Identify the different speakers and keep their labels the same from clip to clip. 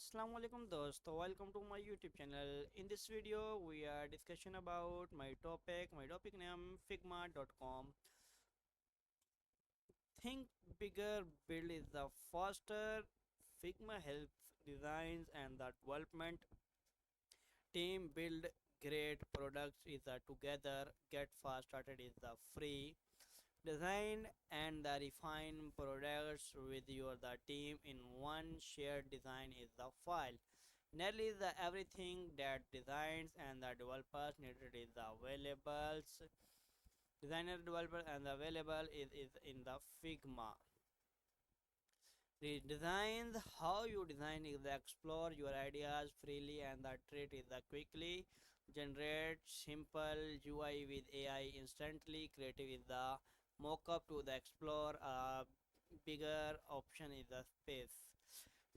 Speaker 1: Assalamu alaikum dosto, welcome to my YouTube channel. In this video we are discussion about my topic name figma.com. Think bigger, build is the faster. Figma helps designs and the development team build great products is the together. Get fast started is the free. Design and the refine products with your the team in one shared design is the file. Nearly the everything that designs and the developers needed is available. Designer developer and available is in the Figma. The designs how you design is the explore your ideas freely and the treat is the quickly generate simple UI with AI instantly creative is the mockup to the explore a bigger option is the space.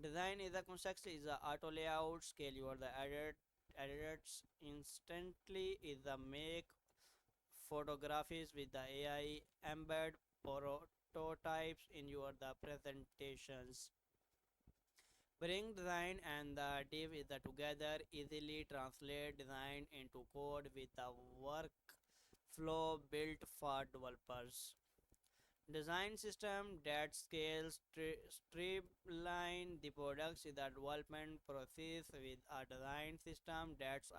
Speaker 1: Design is the context is the auto layout scale your the edits instantly is the make photographies with the AI embed prototypes in your the presentations. Bring design and the div is the together easily translate design into code with the workflow built for developers. Design system that scales streamline the products in the development process with a design system that's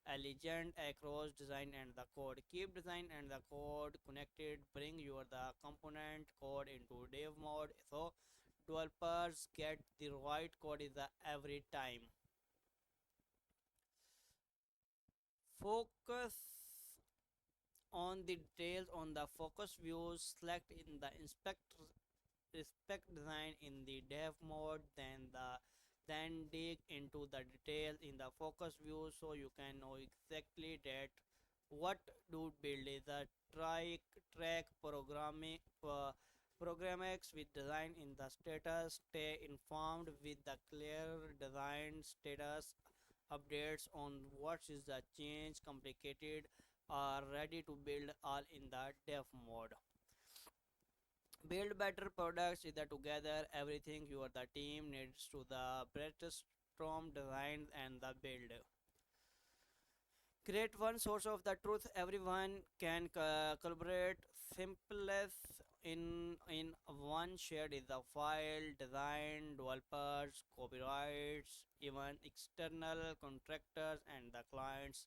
Speaker 1: elegant across design and the code. Keep design and the code connected. Bring your the component code into dev mode so developers get the right code is the every time. Focus on the details on the focus views. Select in the inspect respect design in the dev mode, then dig into the details in the focus view so you can know exactly that what do build is a track programming programmatics with design in the status. Stay informed with the clear design status updates on what is the change complicated are ready to build all in the dev mode. Build better products either together everything you or the team needs to the brainstorm design and the build. Create one source of the truth everyone can collaborate simplest in one shared is the file design developers copyrights even external contractors and the clients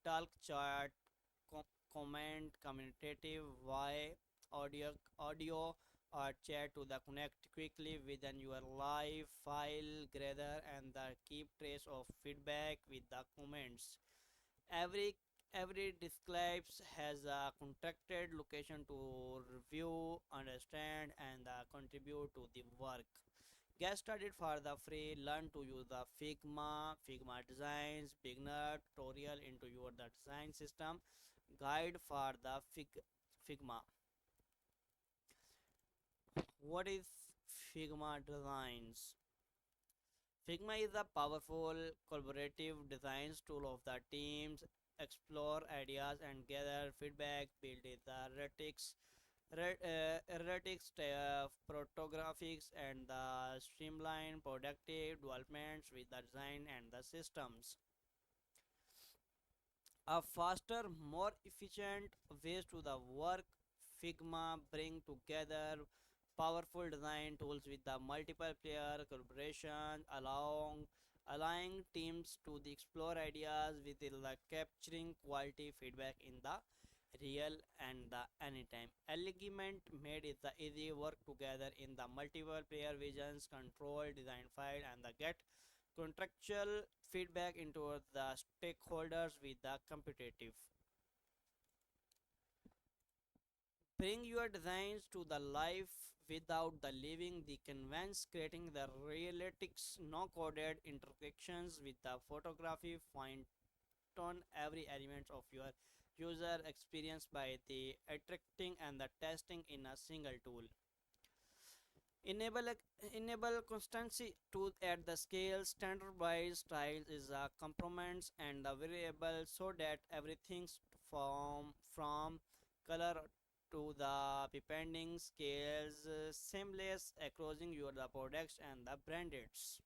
Speaker 1: talk chat comment communicative why audio or chat to the connect quickly within your live file gather and the keep trace of feedback with the comments. Every describes has a contracted location to review understand and contribute to the work. Get started for the free. Learn to use the Figma designs, beginner tutorial into your the design system, guide for the Figma. What is Figma designs? Figma is a powerful collaborative designs tool of the teams explore ideas and gather feedback, build the erratics, photographics, and the streamline productive developments with the design and the systems. A faster, more efficient ways to the work. Figma bring together powerful design tools with the multiple player collaboration, allowing teams to the explore ideas with the capturing quality feedback in the real and the anytime. Element made is the easy work together in the multiple player visions, control, design file, and the get contractual feedback into the stakeholders with the competitive. Bring your designs to the life without the leaving the canvas, creating the realistics, no coded interactions with the photography, fine tune every element of your user experience by the attracting and the testing in a single tool. Enable enable constancy to at the scale standardized styles is a components and the variable so that everything from color to the depending scales seamless across your the products and the brandeds.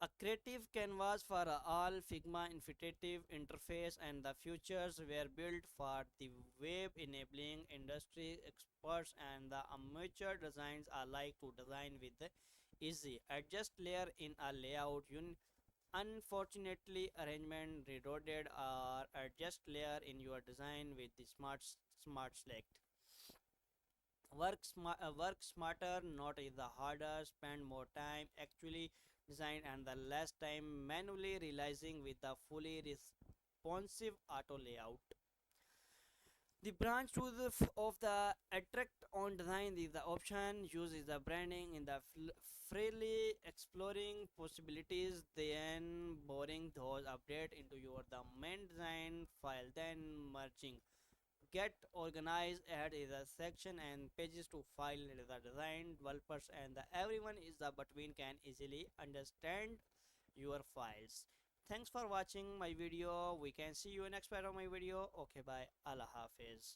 Speaker 1: A creative canvas for all Figma intuitive interface and the futures were built for the web, enabling industry experts and the amateur designs alike to design with the easy adjust layer in a layout. Unfortunately, arrangement reloaded or adjust layer in your design with the smart select. Work smarter, not is the harder. Spend more time actually design and the less time manually realizing with the fully responsive auto layout. The branch to of the attract on design is the option use is the branding in the freely exploring possibilities, then boring those update into your the main design file, then merging get organized add is a section and pages to file the design developers and the everyone is the between can easily understand your files. Thanks for watching my video. We can see you next part of my video. Okay, bye. Allah Hafiz.